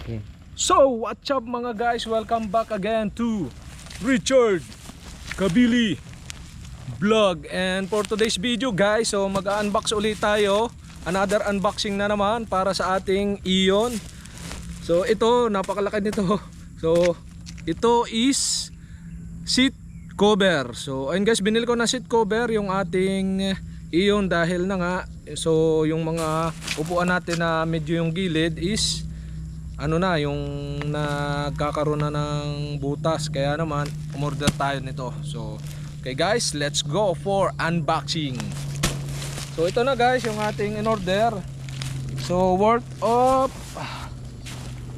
Okay. So, what's up mga guys? Welcome back again to Richard Kabili Vlog. And for today's video guys, so mag-unbox ulit tayo. Another unboxing na naman para sa ating Ion. So ito, napakalaki nito. So ito is seat cover. So ayun guys, binili ko na seat cover yung ating Ion dahil na nga, so yung mga upuan natin na medyo yung gilid is ano na, yung nagkakaroon na ng butas, kaya naman umorder tayo nito. So okay guys, let's go for unboxing. So ito na guys yung ating in order. So worth of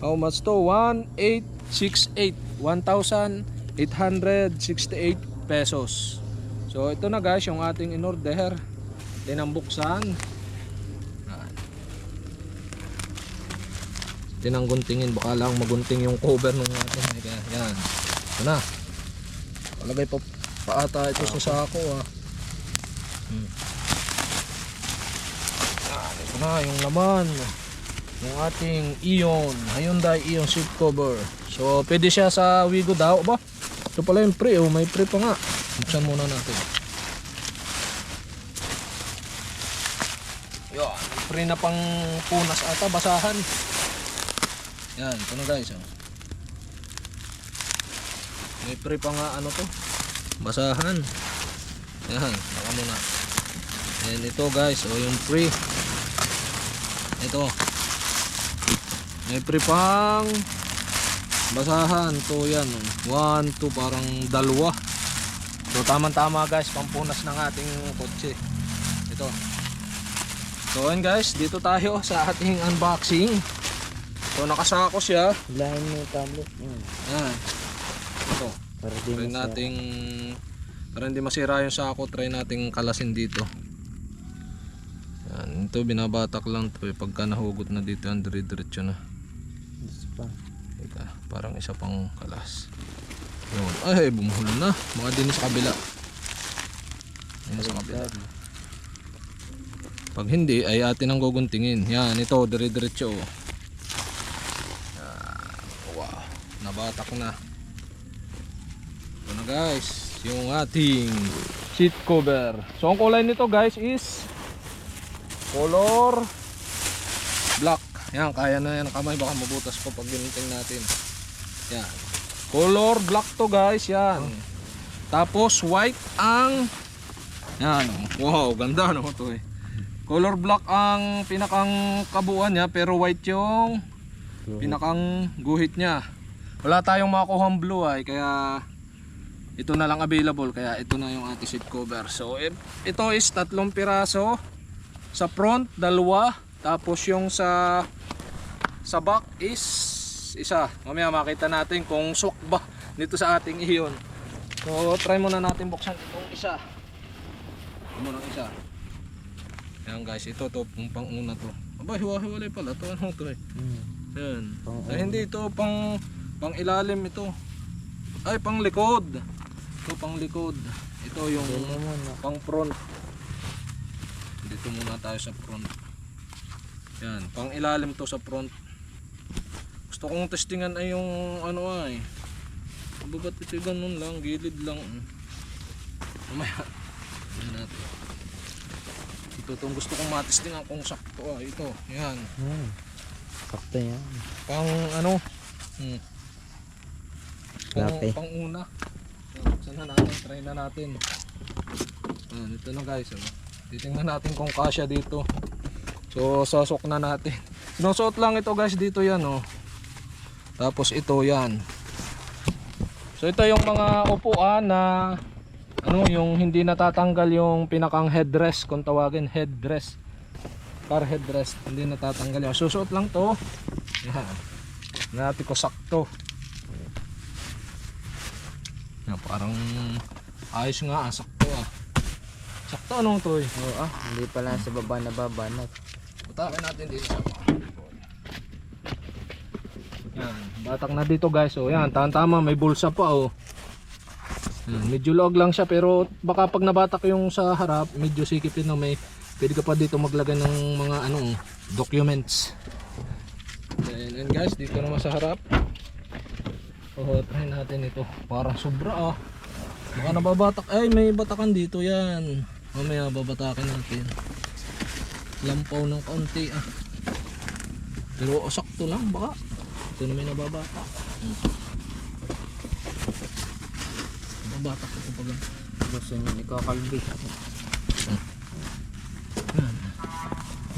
how much to? 1868 pesos. So ito na guys yung ating in order. Tinambuksan. Tinangguntingin, baka lang magunting yung cover nung ating. Yan. Ito na. Palagay pa ata ito sa sako Ito na yung laman. Yung ating Ion, Hyundai Ion seat cover. So pwede siya sa Wigo daw ba? Ito pala yung pre, may pre pa nga. Buksan muna natin. Yan, pre na pang punas ata, basahan. Yan, ito na guys. May pre pa nga ano to, basahan. Yan, baka muna. And ito guys, yung pre. Ito. May pre pang basahan. Ito yan. 1, 2, parang dalawa. So tama-tama guys, pampunas ng ating kotse. Ito. So ayun guys, dito tayo sa ating unboxing. So nakasako siya. Lain mo yung tablet. Yan. Ito. Try nating, para hindi masira yung sako, try nating kalasin dito. Yan. Ito binabatak lang to. Pagka nahugot na dito yan, dire-diretso na. Ika, parang isa pang kalas. Yun. Ay, bumuhol na. Mga din sa kabila. Yan sa kabila. Pag hindi ay atin ang guguntingin. Yan, ito dire-diretso. Wow, nabatak na. Ito na guys, yung ating seat cover. So ang kulay nito guys is color black. Yan, kaya na yan kamay, baka mabutas pa pag giniting natin. Yan, color black to guys. Yan. Tapos white ang, yan, wow, ganda naman to Color black ang pinakang kabuuan niya, pero white yung pinakang guhit niya. Wala tayong makuhang blue kaya ito na lang available, kaya ito na yung ating seat cover. So ito is 3 piraso sa front, 2, tapos yung sa back is isa. Mamaya makita natin kung swak ba nito sa ating Ion. So try muna natin buksan itong isa. Muna ng isa. Yan guys, ito to pang una to. Aba, hiwa-hiwalay pala to. Ano to Yan. Ay, hindi ito pang ilalim ito. Ay, pang likod. Ito pang likod. Ito yung pang front. Dito muna tayo sa front. Yan, pang ilalim to sa front. Gusto kong testingan ay yung ano ba't ito ganun lang, gilid lang. Mamaya. Yan natin. Ito itong gusto kong matestingan kung sakto ito. Yan. Sakto yan. Pang ano? Pang una. Buksan na natin, try na natin. Ito na guys. Titingnan natin kung kasya dito. So sasok na natin. Sinusuot lang ito guys dito yan Tapos ito yan. So ito yung mga upuan na yung hindi natatanggal yung pinakang headrest, kung tawagin headrest. Car headrest, hindi natatanggal yan. Susuot lang to. Yan. Natin ko sakto. Yan, parang ayos nga, sakto Sakto to Hindi pala sa baba na babanat. Butakin natin dito sa yan, batak na dito guys. Yan, tama, may bulsa pa medyo log lang siya, pero baka pag nabatak yung sa harap, medyo sikipin may pwede ka pa dito maglagay ng mga documents. Ayan guys, dito naman sa harap. Try natin ito. Parang sobra ah. Baka nababatak. Ay, may batakan dito yan. Mamaya babatakin natin. Lampaw ng kaunti ah. Pero sakto lang baka. Ito na may nababatak. Nababatak ito pag Gusto niyo ikakalbit. yan.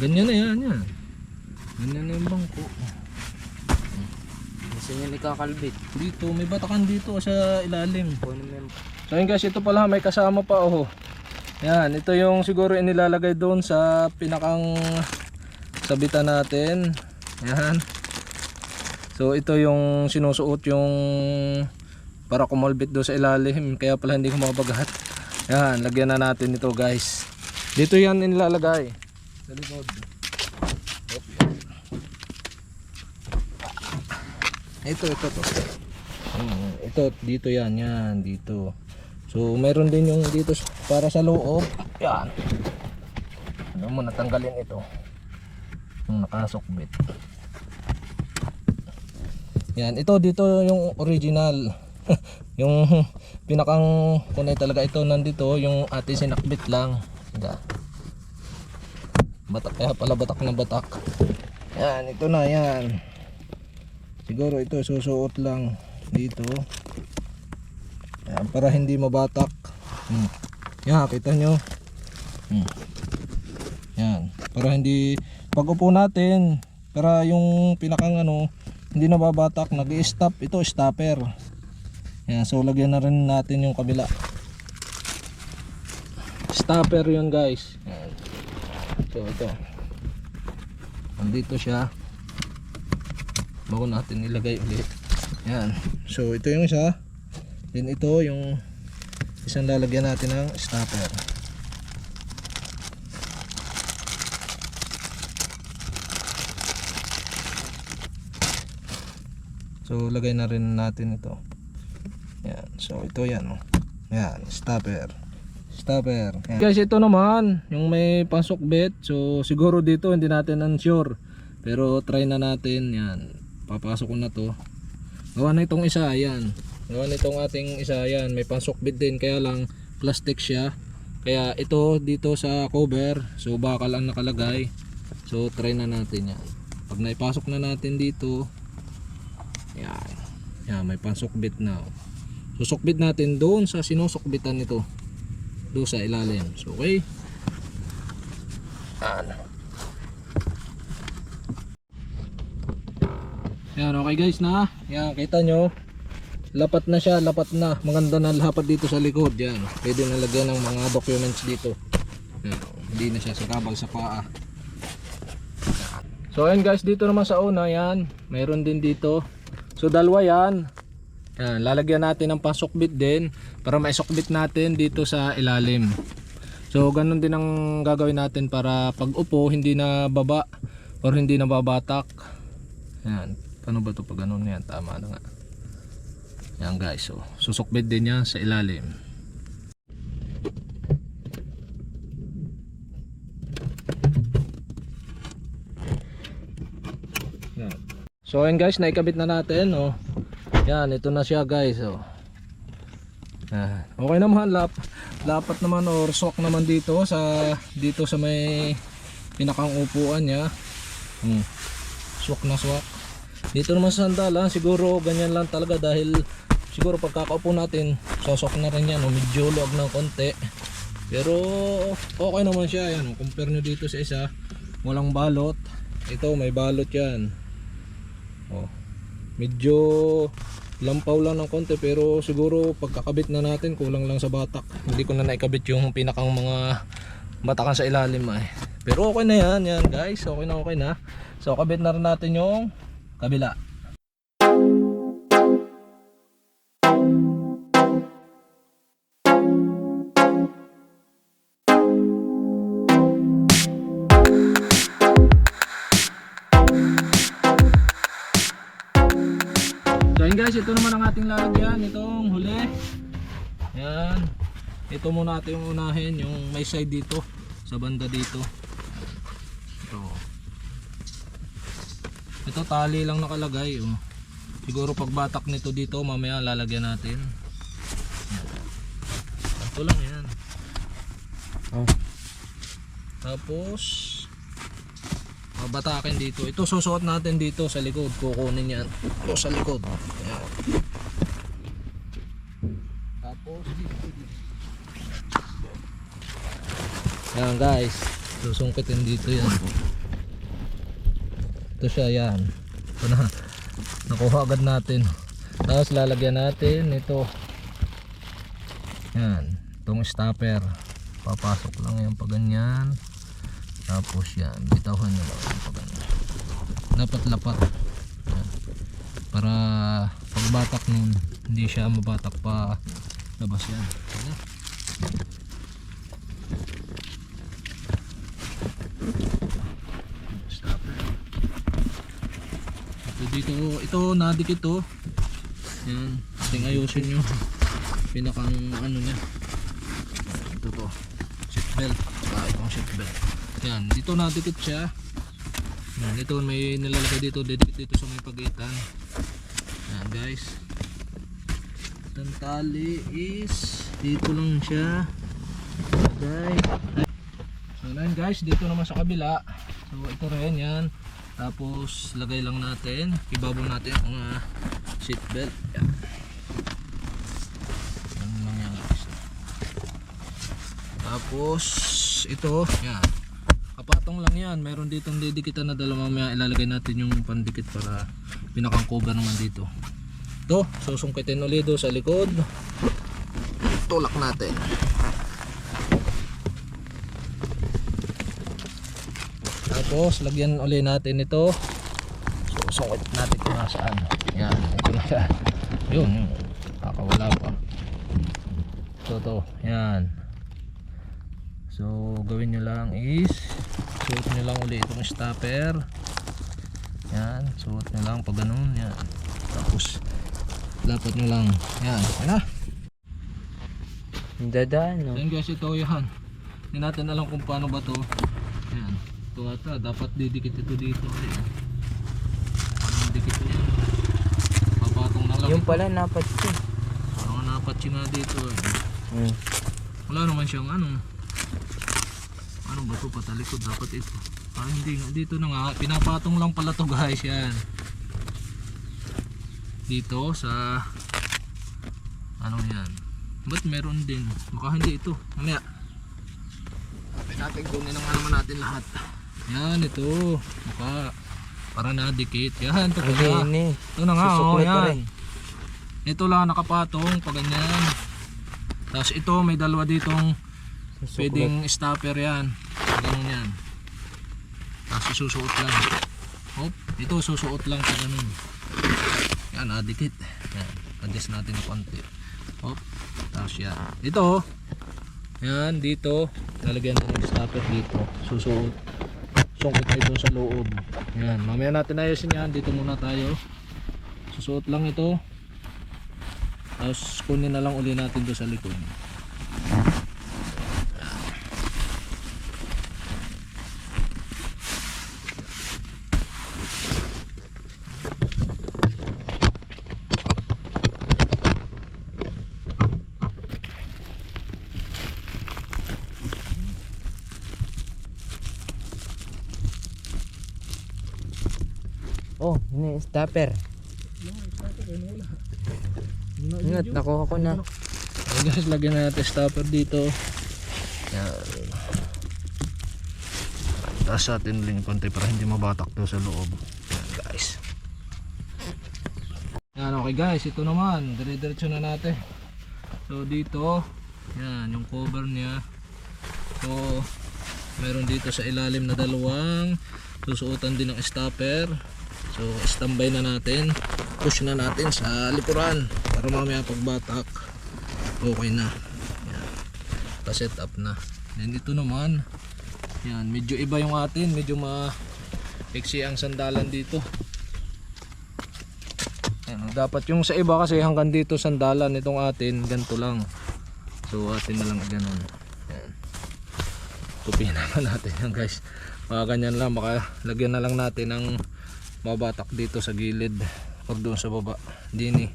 Ganyan na yan yan. Ganyan na yung bangko. Gusto niyo ikakalbit. Dito, may batakan dito sa ilalim. Kunin mo yung So yun guys, ito pala may kasama pa oh. Yan, ito yung siguro inilalagay doon sa pinakang sabitan natin. Yan. So ito yung sinusuot yung para kumalbit doon sa ilalim, kaya pala hindi kumabagat. Yan, lagyan na natin ito guys. Dito yan inilalagay. Sa likod. Ito to. Ito dito yan dito. So mayroon din yung dito para sa loob. Yan. Ano mo natanggalin ito. Yung nakasukbit. Yan, ito dito yung original. Yung pinakang kunay talaga ito nandito, yung ating sinakbit lang. Yan. Batak kaya pala batak na batak. Yan, ito na yan. Siguro ito susuot lang dito. Yan, para hindi mabatak. Yan, kita nyo. Yan, para hindi pag upo natin, para yung pinakang ano hindi nababatak, nag-i-stop. Ito stopper. Yan, so lagyan na rin natin yung kabila. Stopper yun guys. Yan. So ito nandito siya bago natin ilagay ulit. Yan, so ito yung isa. Then ito yung isang lalagyan natin ng stopper. So lagay na rin natin ito. Yan, so ito yan oh. Yan, stopper. Yan. Guys, ito naman yung may pasokbit. So siguro dito hindi natin unsure, pero try na natin. Yan, papasok ko na to. Gawa na itong isa. Yan, gawa na itong ating isa. Yan, may pasokbit din, kaya lang plastic siya. Kaya ito dito sa cover, so bakal ang nakalagay. So try na natin yan. Pag naipasok na natin dito, yan, yan may pasokbit na. Susukbit natin doon sa sinusukbitan nito, doon sa ilalim. So okay. Yan, okay guys na. Yan, kita nyo. Lapat na siya, lapat na. Maganda na lapat dito sa likod. Yan, pwede na lagyan ng mga documents dito. Yan, hindi na siya sakabag sa paa. So ayan guys, dito naman sa una, yan, mayroon din dito. So dalawa yan. Yan, lalagyan natin ng pasukbit din para maisukbit natin dito sa ilalim. So ganun din ang gagawin natin para pag upo hindi na baba or hindi na babatak. Yan, paano ba ito pag ganun? Yan, tama na nga. Yan guys, so susukbit din yan sa ilalim. Yan. So ayun guys, naikabit na natin oh. Yan, ito na siya guys oh. Okay naman, lapat naman or swak naman dito sa may pinakang upuan niya. Swak na swak. Dito naman sa sandala, siguro ganyan lang talaga dahil siguro pagkakaupo natin, sosok na rin yan, medyo luwag ng konti. Pero okay naman siya. Yan, compare nyo dito sa isa, walang balot. Ito may balot yan. Oh, medyo lampaw lang ng konti, pero siguro pagkakabit na natin kulang lang sa batak. Hindi ko na naikabit yung pinakang mga batakan sa ilalim eh. Pero okay na yan, yan guys, okay na. So kabit na rin natin yung kabila. So yun guys, ito naman ang ating lalagyan, itong huli. Yan, ito muna natin yung unahin, yung may side dito, sa banda dito. Ito. Ito tali lang nakalagay. Oh. Siguro pagbatak nito dito mamaya lalagyan natin. Yan. Ito lang yan. Oh. Tapos batakin dito. Ito susuot natin dito sa likod. Kukunin yan. Ito sa likod. Yan. Tapos yan guys. Susungkitin dito yan. Ito siya yan. Ito na. Nakuha agad natin. Tapos lalagyan natin ito. Yan. Itong stopper. Papasok lang yan pag ganyan. Tapos yan, bitawan nyo lang yung pag ganyan. Dapat lapat. Yan. Para pagbatak nun, hindi siya mabatak pa labas yan. Yan. Stopper. Ito nadikit to. Yan, ating ayusin yung pinakang ano niya. Ito to, seat belt. Itong seat belt. Yan, dito nadikit siya. Yan, ito may nilalagay dito, didikit dito sa may pagitan. Yan guys. Ang tali is dito lang siya. Okay. So yan guys, dito naman sa kabila. So ito rin yan. Tapos lagay lang natin, ibabaw natin ang seat belt. Yan. Yan lang yan guys. Tapos ito, yan. Kapatong lang yan. Meron ditong didikitan na dalawa. Mamaya ilalagay natin yung pandikit para pinakang cover naman dito. Ito, susungkitin ulit sa likod. Tulak natin. Tapos lagyan ulit natin ito. Susungkit natin kung nasaan. Yan, ito na siya. Yun, kakawala pa. Ito, yan. So gawin nyo lang is suot nyo lang ulit itong stopper. Yan, suot nyo lang pag ganun. Yan. Tapos lapat nyo lang. Yan, yan na. Dadaan, no? Then guys, ito yan. Hindi natin alam kung paano ba to. Yan. Ito ata, dapat didikit ito dito. Yan. Didikit ito yan. Papatong na lang. Yung pala napatsi. Parang napatsi nga dito. Wala naman siyang ano ba ito patalikod, dapat ito. Hindi nga, dito na nga, pinapatong lang pala to guys. Yan. Dito sa ano yan. Ba't meron din? Baka hindi ito. Mamaya natin kunin ang naman natin lahat. Yan, ito. Baka para nadikit. Yan, ito pala. Ito na nga, oh, yan. Ito lang nakapatong pag ganyan. Tapos ito may dalawa ditong pwedeng stopper yan. Ganun yan. Tapos susuot lang. Hop, ito susuot lang sa ganun. Yan, nadikit. Yan, adjust natin ng konti. Hop, tapos yan. Ito, yan, dito. Lalagyan natin ng stopper dito. Susuot. Sungkit na ito sa loob. Yan, mamaya natin ayusin yan. Dito muna tayo. Susuot lang ito. Tapos kunin na lang uli natin doon sa likod. Oh, ini stopper. Ingat, nakuha ko na. Okay guys, lagyan natin stopper dito. Yan. Taas natin lang konti para hindi mabatak to sa loob. Yan guys. Yan, okay guys, ito naman. Dire-diretso na natin. So dito, yan yung cover niya. So meron dito sa ilalim na dalawang susuotan din ng stopper. So standby na natin, push na natin sa likuran para mamaya pagbatak okay na. Yan, pa-set up na. Then dito naman, yan, medyo iba yung atin, medyo ma-exi ang sandalan dito. Yan, dapat yung sa iba kasi hanggang dito sandalan, itong atin ganito lang. So atin na lang ganun. Yan, tupiin naman natin yan guys. Mga ganyan lang, baka lagyan na lang natin ng mabatak dito sa gilid or doon sa baba. Dini.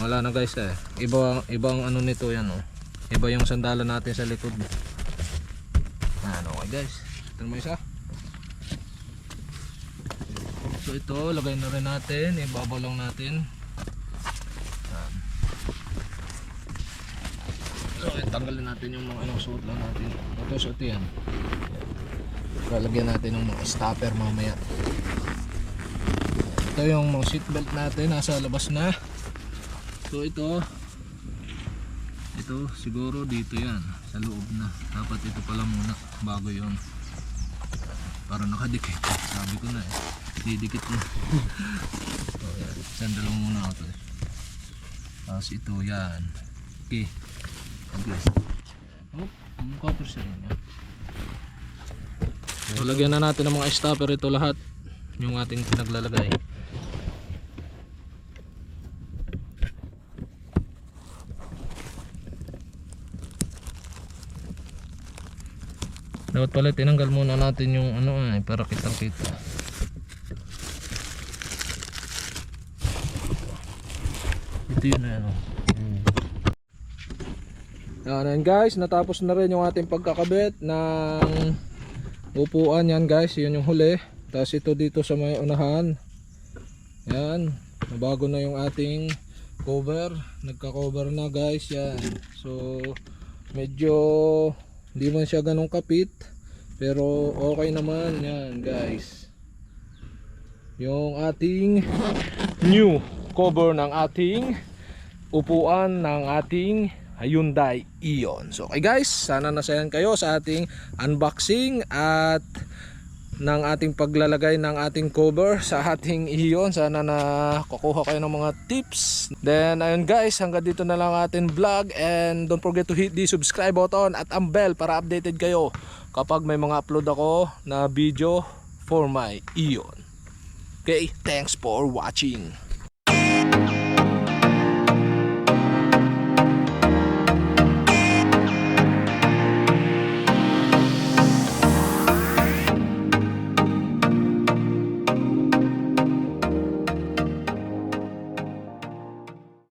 Wala na guys eh. Ibang ano nito yan oh. Iba yung sandalan natin sa likod. Okay guys. Ito naman isa. So ito, lagay na rin natin. Ibabaw lang natin. So tanggalin natin yung mga suot lang natin. Ito yan. Lalagyan natin ng mga stopper mamaya. Ito yung mga seatbelt natin. Nasa labas na. So ito siguro dito yan sa loob na. Dapat ito pala muna bago yon. Para nakadikit. Sabi ko na didikit na. So yan. Sandalo muna ako. Tapos ito yan. Okay. Mukha po siya rin yan. So lagyan na natin ng mga stopper ito lahat. Yung ating pinaglalagay. Dapat pala tinanggal muna natin yung para kitang kita. Ito yun na Yan guys, natapos na rin yung ating pagkakabit ng upuan yan guys. Yun yung huli. Tapos ito dito sa may unahan. Yan, nabago na yung ating cover. Nagka-cover na guys yan. So medyo hindi man siya ganong kapit, pero okay naman yan guys. Yung ating new cover ng ating upuan ng ating Hyundai Ion. So okay guys, sana nasayan kayo sa ating unboxing at ng ating paglalagay ng ating cover sa ating Ion. Sana nakukuha kayo ng mga tips. Then ayun guys, hanggang dito na lang ating vlog, and don't forget to hit the subscribe button at ang bell para updated kayo kapag may mga upload ako na video for my Ion. Okay, thanks for watching.